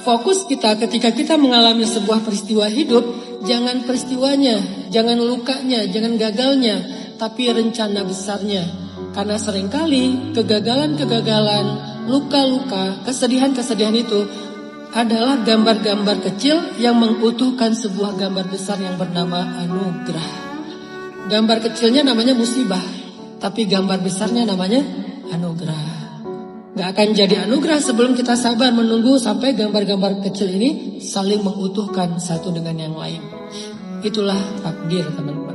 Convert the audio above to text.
fokus kita ketika kita mengalami sebuah peristiwa hidup, jangan peristiwanya, jangan lukanya, jangan gagalnya, tapi rencana besarnya. Karena seringkali kegagalan-kegagalan, luka-luka, kesedihan-kesedihan itu adalah gambar-gambar kecil yang mengutuhkan sebuah gambar besar yang bernama anugerah. Gambar kecilnya namanya musibah, tapi gambar besarnya namanya anugerah. Gak akan jadi anugerah sebelum kita sabar menunggu sampai gambar-gambar kecil ini saling mengutuhkan satu dengan yang lain. Itulah takdir, teman-teman.